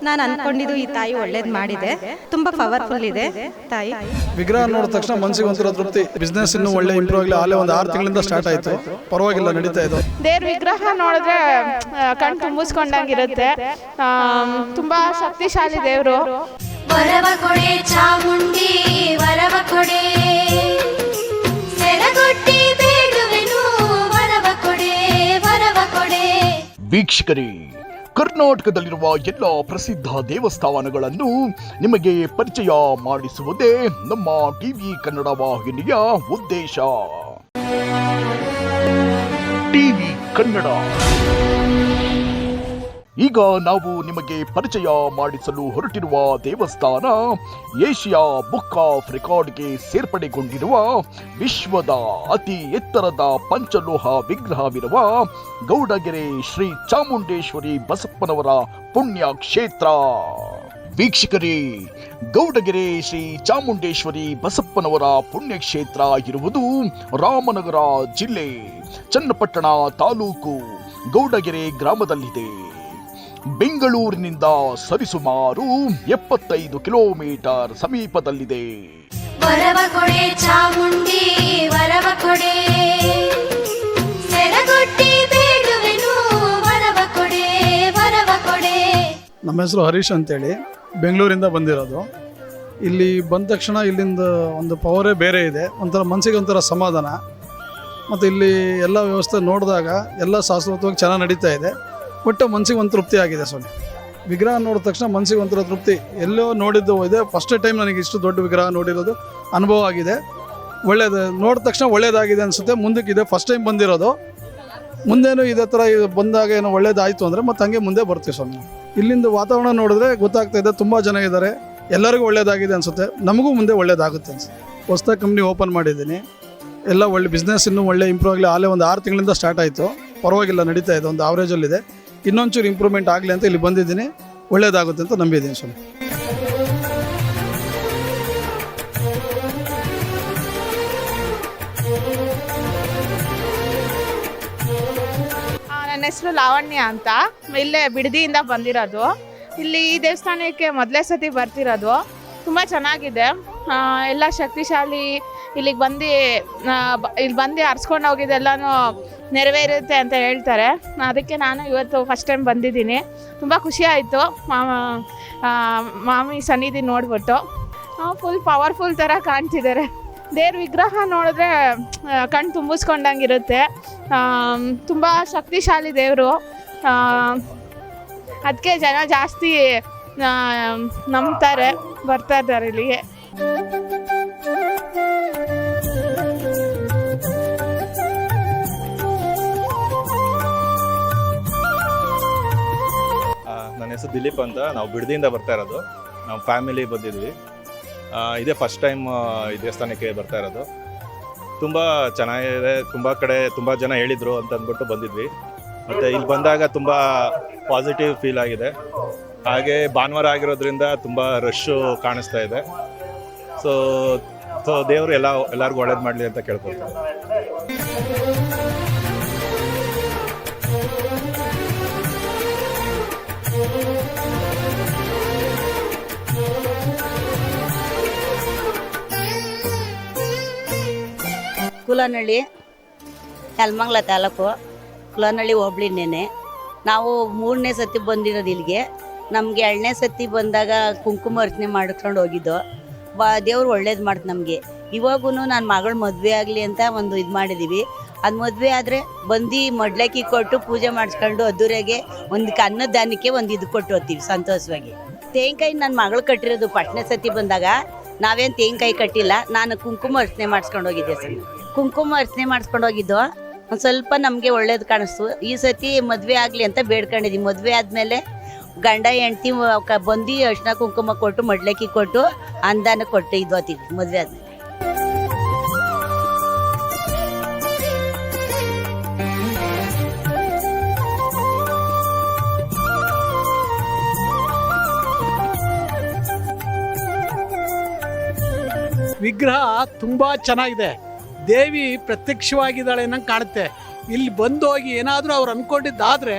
ನಾನು ಅನ್ಕೊಂಡಿದ್ದು ಈ ತಾಯಿ ಒಳ್ಳೇದು ಮಾಡಿದೆ, ತುಂಬಾ ಪವರ್ಫುಲ್ ಇದೆ ತಾಯಿ. ವಿಗ್ರಹ ನೋಡಿದ ತಕ್ಷಣ ಮನಸ್ಸಿಗೆ ಒಂಥರ ತೃಪ್ತಿ. ಬಿಸ್ನೆಸ್ ಇನ್ನೂ ಒಳ್ಳೆ ಇಂಪ್ರೂವ್ ಆಗಲಿ. ಆಲೇ ಒಂದು 6 ತಿಂಗಳಿಂದ ಸ್ಟಾರ್ಟ್ ಆಯಿತು, ಪರವಾಗಿಲ್ಲ, ನಡೀತಾ ಇದೆ. ದೇವ್ರ ವಿಗ್ರಹ ನೋಡಿದ್ರೆ ಕಣ್ ತುಂಬಿಸ್ಕೊಂಡಂಗಿರುತ್ತೆ. ತುಂಬಾ ಶಕ್ತಿಶಾಲಿ ದೇವರು. ವರವ ಕೊಡೆ ಚಾಮುಂಡಿ ವರವ ಕೊಡೆ, ಸೆರಗೊಟ್ಟಿ ಬೇಡುವೆನು ವರವ ಕೊಡೆ ವರವ ಕೊಡೆ. ವೀಕ್ಷಕರೇ, ಕರ್ನಾಟಕದಲ್ಲಿರುವ ಎಲ್ಲ ಪ್ರಸಿದ್ಧ ದೇವಸ್ಥಾನಗಳನ್ನು ನಿಮಗೆ ಪರಿಚಯ ಮಾಡಿಸುವುದೇ ನಮ್ಮ ಟಿವಿ ಕನ್ನಡ ವಾಹಿನಿಯ ಉದ್ದೇಶ. ಟಿವಿ ಕನ್ನಡ. ಈಗ ನಾವು ನಿಮಗೆ ಪರಿಚಯ ಮಾಡಿಸಲು ಹೊರಟಿರುವ ದೇವಸ್ಥಾನ ಏಷ್ಯಾ ಬುಕ್ ಆಫ್ ರೆಕಾರ್ಡ್ಗೆ ಸೇರ್ಪಡೆಗೊಂಡಿರುವ ವಿಶ್ವದ ಅತಿ ಎತ್ತರದ ಪಂಚಲೋಹ ವಿಗ್ರಹವಿರುವ ಗೌಡಗೆರೆ ಶ್ರೀ ಚಾಮುಂಡೇಶ್ವರಿ ಬಸಪ್ಪನವರ ಪುಣ್ಯ ಕ್ಷೇತ್ರ. ವೀಕ್ಷಕರೇ, ಗೌಡಗೆರೆ ಶ್ರೀ ಚಾಮುಂಡೇಶ್ವರಿ ಬಸಪ್ಪನವರ ಪುಣ್ಯಕ್ಷೇತ್ರ ಇರುವುದು ರಾಮನಗರ ಜಿಲ್ಲೆ, ಚನ್ನಪಟ್ಟಣ ತಾಲೂಕು, ಗೌಡಗೆರೆ ಗ್ರಾಮದಲ್ಲಿದೆ. ಬೆಂಗಳೂರಿನಿಂದ ಸರಿಸುಮಾರು 75 ಕಿಲೋಮೀಟರ್ ಸಮೀಪದಲ್ಲಿದೆ. ವರವ ಕೊಡೆ ಚಾಮುಂಡಿ ವರವ ಕೊಡೆ, ಸೆರಗೊಟ್ಟಿ ಬೇಡುವೆನು ವರವ ಕೊಡೆ ವರವ ಕೊಡೆ. ನಮ್ಮ ಹೆಸರು ಹರೀಶ್ ಅಂತೇಳಿ, ಬೆಂಗಳೂರಿಂದ ಬಂದಿರೋದು. ಇಲ್ಲಿ ಬಂದ ತಕ್ಷಣ ಇಲ್ಲಿಂದ ಒಂದು ಪವರೇ ಬೇರೆ ಇದೆ. ಒಂಥರ ಮನಸ್ಸಿಗೆ ಒಂಥರ ಸಮಾಧಾನ. ಮತ್ತು ಇಲ್ಲಿ ಎಲ್ಲ ವ್ಯವಸ್ಥೆ ನೋಡಿದಾಗ ಎಲ್ಲ ಶಾಸ್ತ್ರೋಕ್ತವಾಗಿ ಚೆನ್ನಾಗಿ ನಡೀತಾ ಇದೆ. ಒಟ್ಟು ಮನಸ್ಸಿಗೆ ಒಂದು ತೃಪ್ತಿ ಆಗಿದೆ. ಸ್ವಾಮಿ ವಿಗ್ರಹ ನೋಡಿದ ತಕ್ಷಣ ಮನಸ್ಸಿಗೆ ಒಂಥರ ತೃಪ್ತಿ. ಎಲ್ಲೋ ನೋಡಿದ್ದು ಇದೆ, ಫಸ್ಟ್ ಟೈಮ್ ನನಗೆ ಇಷ್ಟು ದೊಡ್ಡ ವಿಗ್ರಹ ನೋಡಿರೋದು ಅನುಭವ ಆಗಿದೆ. ಒಳ್ಳೇದು ನೋಡಿದ ತಕ್ಷಣ ಒಳ್ಳೇದಾಗಿದೆ ಅನಿಸುತ್ತೆ. ಮುಂದಕ್ಕಿದೆ, ಫಸ್ಟ್ ಟೈಮ್ ಬಂದಿರೋದು. ಮುಂದೇನು ಇದೇ ಥರ ಬಂದಾಗ ಏನೋ ಒಳ್ಳೇದಾಯಿತು ಅಂದರೆ ಮತ್ತೆ ಹಂಗೆ ಮುಂದೆ ಬರ್ತೀವಿ ಸ್ವಾಮಿ. ಇಲ್ಲಿಂದ ವಾತಾವರಣ ನೋಡಿದ್ರೆ ಗೊತ್ತಾಗ್ತಾ ಇದೆ, ತುಂಬ ಜನ ಇದ್ದಾರೆ, ಎಲ್ಲರಿಗೂ ಒಳ್ಳೇದಾಗಿದೆ ಅನಿಸುತ್ತೆ. ನಮಗೂ ಮುಂದೆ ಒಳ್ಳೇದಾಗುತ್ತೆ ಅನಿಸುತ್ತೆ. ಹೊಸ್ದಾಗಿ ಕಂಪ್ನಿ ಓಪನ್ ಮಾಡಿದ್ದೀನಿ. ಎಲ್ಲ ಒಳ್ಳೆ ಬಿಸ್ನೆಸ್ ಇನ್ನೂ ಒಳ್ಳೆ ಇಂಪ್ರೂವ್ ಆಗಲಿ. ಆಲೇ ಒಂದು 6 ತಿಂಗಳಿಂದ ಸ್ಟಾರ್ಟ್ ಆಯಿತು, ಪರವಾಗಿಲ್ಲ, ನಡೀತಾ ಇದೆ, ಒಂದು ಆವ್ರೇಜಲ್ಲಿದೆ. ಇನ್ನೊಂಚೂರು ಇಂಪ್ರೂವ್ಮೆಂಟ್ ಆಗಲಿ ಅಂತ ಇಲ್ಲಿ ಬಂದಿದ್ದೀನಿ. ಒಳ್ಳೇದಾಗುತ್ತೆ ಅಂತ ನಂಬಿದ್ದೀನಿ ಸ್ವಾಮಿ. ನನ್ನ ಹೆಸರು ಲಾವಣ್ಯ ಅಂತ, ಇಲ್ಲೇ ಬಿಡದಿಯಿಂದ ಬಂದಿರೋದು. ಇಲ್ಲಿ ಈ ದೇವಸ್ಥಾನಕ್ಕೆ ಮೊದಲೇ ಸತಿ ಬರ್ತಿರೋದು. ತುಂಬ ಚೆನ್ನಾಗಿದೆ, ಎಲ್ಲ ಶಕ್ತಿಶಾಲಿ. ಇಲ್ಲಿ ಬಂದು ಹರ್ಸ್ಕೊಂಡು ಹೋಗಿದ್ದೆಲ್ಲನೂ ನೆರವೇರುತ್ತೆ ಅಂತ ಹೇಳ್ತಾರೆ. ಅದಕ್ಕೆ ನಾನು ಇವತ್ತು ಫಸ್ಟ್ ಟೈಮ್ ಬಂದಿದ್ದೀನಿ. ತುಂಬ ಖುಷಿ ಆಯಿತು ಮಾಮಿ ಸನ್ನಿಧಿ ನೋಡ್ಬಿಟ್ಟು. ಫುಲ್ ಪವರ್ಫುಲ್ ಥರ ಕಾಣ್ತಿದ್ದಾರೆ. ದೇವ್ರ ವಿಗ್ರಹ ನೋಡಿದ್ರೆ ಕಣ್ ತುಂಬಿಸ್ಕೊಂಡಂಗಿರುತ್ತೆ. ತುಂಬ ಶಕ್ತಿಶಾಲಿ ದೇವರು. ಅದಕ್ಕೆ ಜನ ಜಾಸ್ತಿ ನಂಬ್ತಾರೆ, ಬರ್ತಾ ಇದ್ದಾರೆ ಇಲ್ಲಿಗೆ. ನನ್ನ ಹೆಸರು ದಿಲೀಪ್ ಅಂತ. ನಾವು ಬಿಡದಿಯಿಂದ ಬರ್ತಾ ಇರೋದು. ನಾವು ಫ್ಯಾಮಿಲಿ ಬಂದಿದ್ವಿ. ಇದೇ ಫಸ್ಟ್ ಟೈಮ್ ಈ ದೇವಸ್ಥಾನಕ್ಕೆ ಬರ್ತಾ ಇರೋದು. ತುಂಬ ಚೆನ್ನಾಗಿದೆ. ತುಂಬ ಕಡೆ ತುಂಬ ಜನ ಹೇಳಿದರು ಅಂತ ಅಂದ್ಬಿಟ್ಟು ಬಂದಿದ್ವಿ. ಮತ್ತು ಇಲ್ಲಿ ಬಂದಾಗ ತುಂಬ ಪಾಸಿಟಿವ್ ಫೀಲ್ ಆಗಿದೆ. ಹಾಗೆ ಭಾನುವಾರ ಆಗಿರೋದ್ರಿಂದ ತುಂಬ ರಶ್ಶು ಕಾಣಿಸ್ತಾ ಇದೆ. ಸೊ ದೇವರು ಎಲ್ಲರಿಗೂ ಒಳ್ಳೇದು ಮಾಡಲಿ ಅಂತ ಕೇಳ್ಕೊಳ್ತೀನಿ. ಕುಲನಹಳ್ಳಿ, ನೆಲಮಂಗಲ ತಾಲೂಕು, ಕುಲನಹಳ್ಳಿ ಹೋಬ್ಳಿನೇನೆ. ನಾವು 3ನೇ ಸತಿ ಬಂದಿರೋದು ಇಲ್ಲಿಗೆ. ನಮಗೆ 2ನೇ ಸತಿ ಬಂದಾಗ ಕುಂಕುಮ ಅರ್ಚನೆ ಮಾಡ್ಕೊಂಡು ಹೋಗಿದ್ದು. ದೇವ್ರು ಒಳ್ಳೇದು ಮಾಡ್ತು ನಮಗೆ. ಇವಾಗೂ ನನ್ನ ಮಗಳ ಮದುವೆ ಆಗಲಿ ಅಂತ ಒಂದು ಇದು ಮಾಡಿದ್ದೀವಿ. ಅದು ಮದುವೆ ಆದರೆ ಬಂದು ಮಡ್ಲಕ್ಕಿ ಕೊಟ್ಟು ಪೂಜೆ ಮಾಡಿಸ್ಕೊಂಡು ಅದ್ದೂರಿಗೆ ಒಂದು ಅನ್ನದಾನಕ್ಕೆ ಒಂದು ಇದು ಕೊಟ್ಟು ಹೋಗ್ತೀವಿ ಸಂತೋಷವಾಗಿ. ತೆಂಗಿನಕಾಯಿ ನನ್ನ ಮಗಳು ಕಟ್ಟಿರೋದು ಫಸ್ಟ್ನೇ ಸತಿ ಬಂದಾಗ. ನಾವೇನು ತೆಂಗಿನಕಾಯಿ ಕಟ್ಟಿಲ್ಲ, ನಾನು ಕುಂಕುಮ ಅರ್ಚನೆ ಮಾಡಿಸ್ಕೊಂಡು ಹೋಗಿದ್ದೆ ಸರ್. ಕುಂಕುಮ ಅರ್ಚನೆ ಮಾಡಿಸ್ಕೊಂಡು ಹೋಗಿದ್ದು ಒಂದು ಸ್ವಲ್ಪ ನಮಗೆ ಒಳ್ಳೇದು ಕಾಣಿಸ್ತು. ಈ ಸತಿ ಮದುವೆ ಆಗಲಿ ಅಂತ ಬೇಡ್ಕೊಂಡಿದ್ದೀವಿ. ಮದುವೆ ಆದಮೇಲೆ ಗಂಡ ಹೆಂಡ್ತಿ ಬಂದು ಅರ್ಶಿನ ಕುಂಕುಮ ಕೊಟ್ಟು ಮಡ್ಲಕ್ಕಿ ಕೊಟ್ಟು ಅನುದಾನ ಕೊಟ್ಟು ಇದು ಹೋಗ್ತೀವಿ ಮದುವೆ ಆದಮೇಲೆ. ವಿಗ್ರಹ ತುಂಬ ಚೆನ್ನಾಗಿದೆ. ದೇವಿ ಪ್ರತ್ಯಕ್ಷವಾಗಿದ್ದಾಳೆ ಅನ್ನಂಗೆ ಕಾಣುತ್ತೆ. ಇಲ್ಲಿ ಬಂದೋಗಿ ಏನಾದರೂ ಅವ್ರು ಅಂದ್ಕೊಂಡಿದ್ದಾದರೆ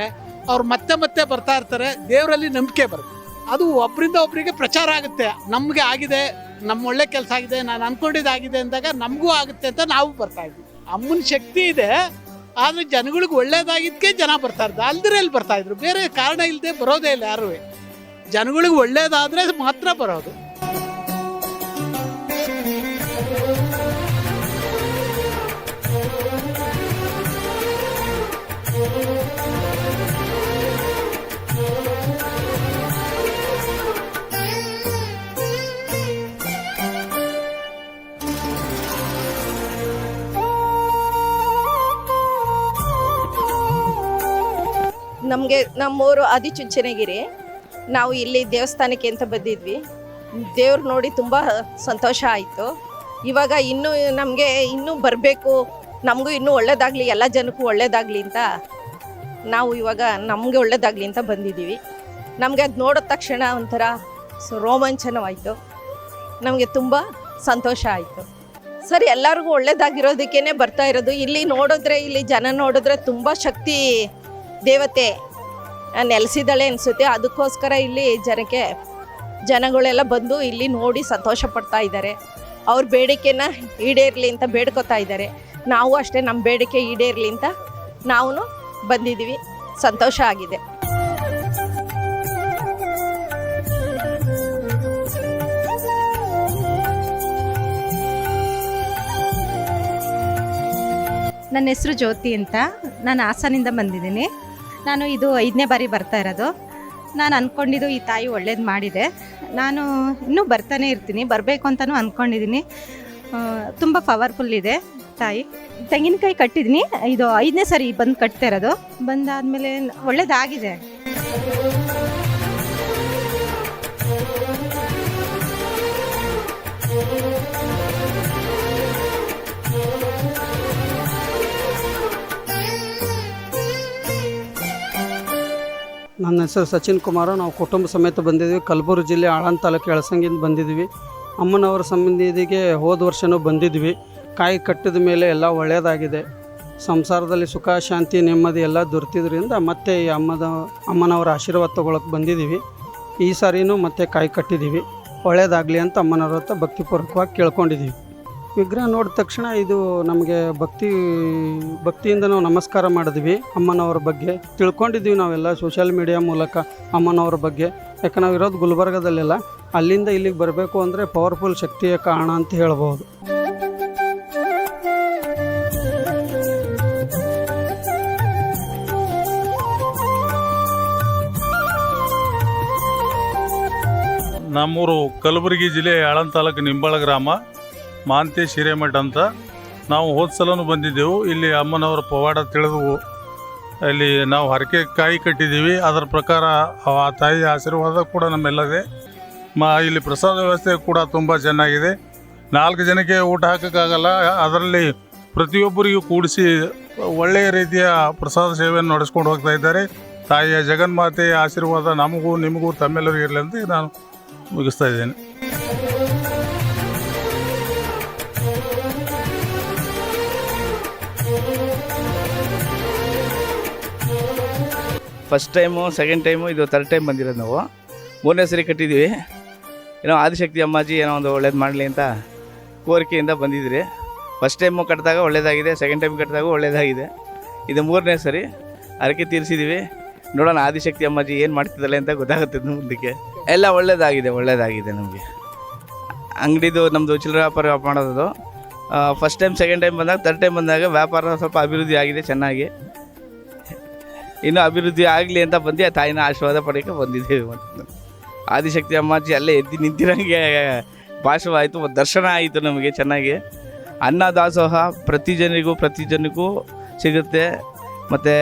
ಅವ್ರು ಮತ್ತೆ ಮತ್ತೆ ಬರ್ತಾ ಇರ್ತಾರೆ. ದೇವರಲ್ಲಿ ನಂಬಿಕೆ ಬರುತ್ತೆ. ಅದು ಒಬ್ಬರಿಂದ ಒಬ್ಬರಿಗೆ ಪ್ರಚಾರ ಆಗುತ್ತೆ. ನಮಗೆ ಆಗಿದೆ, ನಮ್ಮ ಒಳ್ಳೆ ಕೆಲಸ ಆಗಿದೆ, ನಾನು ಅಂದ್ಕೊಂಡಿದ್ದಾಗಿದೆ ಅಂದಾಗ ನಮಗೂ ಆಗುತ್ತೆ ಅಂತ ನಾವು ಬರ್ತಾ ಇದ್ವಿ. ಅಮ್ಮನ ಶಕ್ತಿ ಇದೆ, ಆದರೆ ಜನಗಳಿಗೆ ಒಳ್ಳೇದಾಗಿದ್ದಕ್ಕೆ ಜನ ಬರ್ತಾ ಇದ್ರು, ಅಲ್ದಿರ ಎಲ್ಲಿ ಬರ್ತಾ ಇದ್ರು, ಬೇರೆ ಕಾರಣ ಇಲ್ಲದೆ ಬರೋದೇ ಇಲ್ಲ ಯಾರೂ. ಜನಗಳಿಗೆ ಒಳ್ಳೇದಾದರೆ ಮಾತ್ರ ಬರೋದು. ನಮಗೆ ನಮ್ಮೂರು ಆದಿಚುಂಚನಗಿರಿ. ನಾವು ಇಲ್ಲಿ ದೇವಸ್ಥಾನಕ್ಕೆ ಅಂತ ಬಂದಿದ್ವಿ. ದೇವ್ರು ನೋಡಿ ತುಂಬ ಸಂತೋಷ ಆಯಿತು. ಇವಾಗ ಇನ್ನೂ ನಮಗೆ ಇನ್ನೂ ಬರಬೇಕು, ನಮಗೂ ಇನ್ನೂ ಒಳ್ಳೇದಾಗಲಿ, ಎಲ್ಲ ಜನಕ್ಕೂ ಒಳ್ಳೇದಾಗಲಿ ಅಂತ ನಾವು ಇವಾಗ ನಮಗೆ ಒಳ್ಳೇದಾಗಲಿ ಅಂತ ಬಂದಿದ್ದೀವಿ. ನಮಗೆ ಅದು ನೋಡಿದ ತಕ್ಷಣ ಒಂಥರ ರೋಮಾಂಚನವಾಯಿತು, ನಮಗೆ ತುಂಬ ಸಂತೋಷ ಆಯಿತು. ಸರ್, ಎಲ್ಲರಿಗೂ ಒಳ್ಳೇದಾಗಿರೋದಕ್ಕೇ ಬರ್ತಾ ಇರೋದು. ಇಲ್ಲಿ ನೋಡಿದ್ರೆ, ಇಲ್ಲಿ ಜನ ನೋಡಿದ್ರೆ ತುಂಬ ಶಕ್ತಿ ದೇವತೆ ನೆಲೆಸಿದ್ದಾಳೆ ಅನಿಸುತ್ತೆ. ಅದಕ್ಕೋಸ್ಕರ ಇಲ್ಲಿ ಜನಗಳೆಲ್ಲ ಬಂದು ಇಲ್ಲಿ ನೋಡಿ ಸಂತೋಷ ಪಡ್ತಾ ಇದ್ದಾರೆ. ಅವ್ರ ಬೇಡಿಕೆನ ಈಡೇರಲಿ ಅಂತ ಬೇಡ್ಕೊತಾ ಇದ್ದಾರೆ. ನಾವು ಅಷ್ಟೇ, ನಮ್ಮ ಬೇಡಿಕೆ ಈಡೇರಲಿ ಅಂತ ನಾವು ಬಂದಿದ್ದೀವಿ. ಸಂತೋಷ ಆಗಿದೆ. ನನ್ನ ಹೆಸರು ಜ್ಯೋತಿ ಅಂತ. ನಾನು ಹಾಸನಿಂದ ಬಂದಿದ್ದೀನಿ. ನಾನು ಇದು 5ನೇ ಬಾರಿ ಬರ್ತಾ ಇರೋದು. ನಾನು ಅಂದ್ಕೊಂಡಿದ್ದು ಈ ತಾಯಿ ಒಳ್ಳೇದು ಮಾಡಿದೆ. ನಾನು ಇನ್ನೂ ಬರ್ತಾನೆ ಇರ್ತೀನಿ, ಬರಬೇಕು ಅಂತಲೂ ಅಂದ್ಕೊಂಡಿದ್ದೀನಿ. ತುಂಬ ಪವರ್ಫುಲ್ ಇದೆ ತಾಯಿ. ತೆಂಗಿನಕಾಯಿ ಕಟ್ಟಿದ್ದೀನಿ, ಇದು 5ನೇ ಸರಿ ಬಂದು ಕಟ್ತಾ ಇರೋದು. ಬಂದಾದಮೇಲೆ ಒಳ್ಳೇದಾಗಿದೆ. ನನ್ನ ಹೆಸರು ಸಚಿನ್ ಕುಮಾರ. ನಾವು ಕುಟುಂಬ ಸಮೇತ ಬಂದಿದ್ವಿ. ಕಲಬುರಗಿ ಜಿಲ್ಲೆ ಆಳಂದ ತಾಲೂಕು ಎಳಸಂಗಿಂದ ಬಂದಿದ್ವಿ. ಅಮ್ಮನವರ ಸಂಬಂಧಿಗೆ ಹೋದ ವರ್ಷವೂ ಬಂದಿದ್ವಿ. ಕಾಯಿ ಕಟ್ಟಿದ ಮೇಲೆ ಎಲ್ಲ ಒಳ್ಳೆಯದಾಗಿದೆ. ಸಂಸಾರದಲ್ಲಿ ಸುಖ, ಶಾಂತಿ, ನೆಮ್ಮದಿ ಎಲ್ಲ ದೊರೆತಿದ್ರಿಂದ ಮತ್ತೆ ಈ ಅಮ್ಮನವರ ಆಶೀರ್ವಾದ ತೊಗೊಳಕ್ಕೆ ಬಂದಿದ್ದೀವಿ. ಈ ಸಾರಿನೂ ಮತ್ತೆ ಕಾಯಿ ಕಟ್ಟಿದ್ದೀವಿ. ಒಳ್ಳೆಯದಾಗಲಿ ಅಂತ ಅಮ್ಮನವ್ರ ಹತ್ರ ಭಕ್ತಿಪೂರ್ವಕವಾಗಿ ಕೇಳ್ಕೊಂಡಿದ್ದೀವಿ. ವಿಗ್ರಹ ನೋಡಿದ ತಕ್ಷಣ ಇದು ನಮಗೆ ಭಕ್ತಿಯಿಂದ ನಾವು ನಮಸ್ಕಾರ ಮಾಡಿದ್ವಿ. ಅಮ್ಮನವ್ರ ಬಗ್ಗೆ ತಿಳ್ಕೊಂಡಿದ್ದೀವಿ ನಾವೆಲ್ಲ ಸೋಷಿಯಲ್ ಮೀಡಿಯಾ ಮೂಲಕ ಅಮ್ಮನವ್ರ ಬಗ್ಗೆ. ಯಾಕೆ ನಾವು ಇರೋದು ಗುಲ್ಬರ್ಗದಲ್ಲೆಲ್ಲ, ಅಲ್ಲಿಂದ ಇಲ್ಲಿಗೆ ಬರಬೇಕು ಅಂದರೆ ಪವರ್ಫುಲ್ ಶಕ್ತಿಯ ಕಾರಣ ಅಂತ ಹೇಳ್ಬೋದು. ನಮ್ಮೂರು ಕಲಬುರಗಿ ಜಿಲ್ಲೆ ಆಳಂದ ತಾಲೂಕು ನಿಂಬಾಳ ಗ್ರಾಮ, ಮಾಂತೇಶ್ ಹಿರೇಮಠ ಅಂತ. ನಾವು ಹೋದ ಸಲನೂ ಬಂದಿದ್ದೆವು. ಇಲ್ಲಿ ಅಮ್ಮನವರ ಪವಾಡ ತಿಳಿದು ಇಲ್ಲಿ ನಾವು ಹರಕೆ ಕಾಯಿ ಕಟ್ಟಿದ್ದೀವಿ. ಅದರ ಪ್ರಕಾರ ಆ ತಾಯಿಯ ಆಶೀರ್ವಾದ ಕೂಡ ನಮ್ಮೆಲ್ಲದೆ. ಇಲ್ಲಿ ಪ್ರಸಾದ ವ್ಯವಸ್ಥೆ ಕೂಡ ತುಂಬ ಚೆನ್ನಾಗಿದೆ. 4 ಜನಕ್ಕೆ ಊಟ ಹಾಕೋಕ್ಕಾಗಲ್ಲ, ಅದರಲ್ಲಿ ಪ್ರತಿಯೊಬ್ಬರಿಗೂ ಕೂಡಿಸಿ ಒಳ್ಳೆಯ ರೀತಿಯ ಪ್ರಸಾದ ಸೇವೆಯನ್ನು ನಡೆಸ್ಕೊಂಡು ಹೋಗ್ತಾ ಇದ್ದಾರೆ. ತಾಯಿಯ ಜಗನ್ಮಾತೆಯ ಆಶೀರ್ವಾದ ನಮಗೂ ನಿಮಗೂ ತಮ್ಮೆಲ್ಲರಿಗೂ ಇರಲಿ ಅಂತ ನಾನು ಮುಗಿಸ್ತಾ ಇದ್ದೇನೆ. ಫಸ್ಟ್ ಟೈಮು, ಸೆಕೆಂಡ್ ಟೈಮು, ಇದು 3rd ಟೈಮ್ ಬಂದಿರೋದು ನಾವು. 3ನೇ ಸರಿ ಕಟ್ಟಿದ್ದೀವಿ. ಏನೋ ಆದಿಶಕ್ತಿ ಅಮ್ಮಾಜಿ ಏನೋ ಒಂದು ಒಳ್ಳೇದು ಮಾಡಲಿ ಅಂತ ಕೋರಿಕೆಯಿಂದ ಬಂದಿದ್ರಿ. ಫಸ್ಟ್ ಟೈಮು ಕಟ್ಟಿದಾಗ ಒಳ್ಳೇದಾಗಿದೆ, ಸೆಕೆಂಡ್ ಟೈಮ್ ಕಟ್ಟಿದಾಗ ಒಳ್ಳೇದಾಗಿದೆ. ಇದು 3ನೇ ಸರಿ ಹರಕೆ ತೀರಿಸಿದ್ದೀವಿ. ನೋಡೋಣ ಆದಿಶಕ್ತಿ ಅಮ್ಮಾಜಿ ಏನು ಮಾಡ್ತಿದ್ದಾಳೆ ಅಂತ ಗೊತ್ತಾಗುತ್ತೆ ಮುಂದಕ್ಕೆ. ಎಲ್ಲ ಒಳ್ಳೇದಾಗಿದೆ ನಮಗೆ. ಅಂಗಡಿದು ನಮ್ಮದು ಚಿಲ್ಲರೆ ವ್ಯಾಪಾರ ಮಾಡೋದು. ಫಸ್ಟ್ ಟೈಮ್, ಸೆಕೆಂಡ್ ಟೈಮ್ ಬಂದಾಗ, 3rd ಟೈಮ್ ಬಂದಾಗ ವ್ಯಾಪಾರ ಸ್ವಲ್ಪ ಅಭಿವೃದ್ಧಿ ಆಗಿದೆ ಚೆನ್ನಾಗಿ. ಇನ್ನೂ ಅಭಿವೃದ್ಧಿ ಆಗಲಿ ಅಂತ ಬಂದು ಆ ತಾಯಿನ ಆಶೀರ್ವಾದ ಪಡೆಯೋಕ್ಕೆ ಬಂದಿದ್ದೇವೆ. ಆದಿಶಕ್ತಿ ಅಮ್ಮಾಜಿ ಅಲ್ಲೇ ಎದ್ದು ನಿಂತಿರೋಂಗೆ ಭಾಷವಾಯಿತು, ದರ್ಶನ ಆಯಿತು ನಮಗೆ ಚೆನ್ನಾಗಿ. ಅನ್ನದಾಸೋಹ ಪ್ರತಿ ಜನರಿಗೂ ಸಿಗುತ್ತೆ. ಮತ್ತು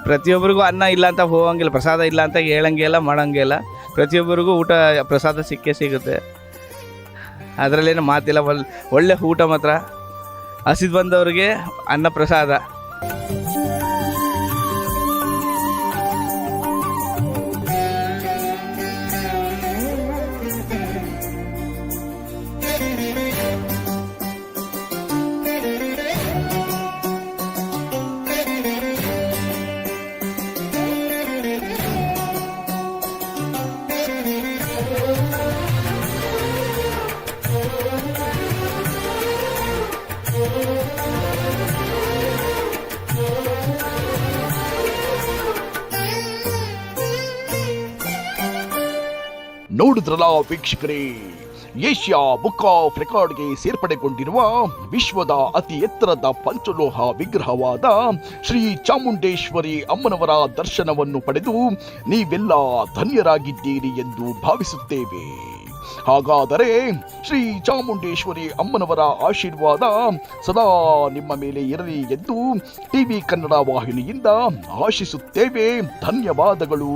ಪ್ರತಿಯೊಬ್ಬರಿಗೂ ಅನ್ನ ಇಲ್ಲ ಅಂತ ಹೋಗಂಗಿಲ್ಲ, ಪ್ರಸಾದ ಇಲ್ಲ ಅಂತ ಹೇಳಂಗಿಲ್ಲ, ಮಾಡೋಂಗಿಲ್ಲ. ಪ್ರತಿಯೊಬ್ಬರಿಗೂ ಊಟ ಪ್ರಸಾದ ಸಿಗುತ್ತೆ. ಅದರಲ್ಲೇನು ಮಾತಿಲ್ಲ. ಒಳ್ಳೆ ಊಟ ಮಾತ್ರ. ಹಸಿದು ಬಂದವ್ರಿಗೆ ಅನ್ನ ಪ್ರಸಾದ. ನೋಡಿದ್ರಲ್ಲ ವೀಕ್ಷಕರೇ, ಏಷ್ಯಾ ಬುಕ್ ಆಫ್ ರೆಕಾರ್ಡ್ಗೆ ಸೇರ್ಪಡೆಗೊಂಡಿರುವ ವಿಶ್ವದ ಅತಿ ಎತ್ತರದ ಪಂಚಲೋಹ ವಿಗ್ರಹವಾದ ಶ್ರೀ ಚಾಮುಂಡೇಶ್ವರಿ ಅಮ್ಮನವರ ದರ್ಶನವನ್ನು ಪಡೆದು ನೀವೆಲ್ಲ ಧನ್ಯರಾಗಿದ್ದೀರಿ ಎಂದು ಭಾವಿಸುತ್ತೇವೆ. ಹಾಗಾದರೆ ಶ್ರೀ ಚಾಮುಂಡೇಶ್ವರಿ ಅಮ್ಮನವರ ಆಶೀರ್ವಾದ ಸದಾ ನಿಮ್ಮ ಮೇಲೆ ಇರಲಿ ಎಂದು ಟಿವಿ ಕನ್ನಡ ವಾಹಿನಿಯಿಂದ ಆಶಿಸುತ್ತೇವೆ. ಧನ್ಯವಾದಗಳು.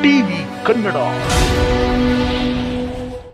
ಟಿವಿ ಕನ್ನಡ.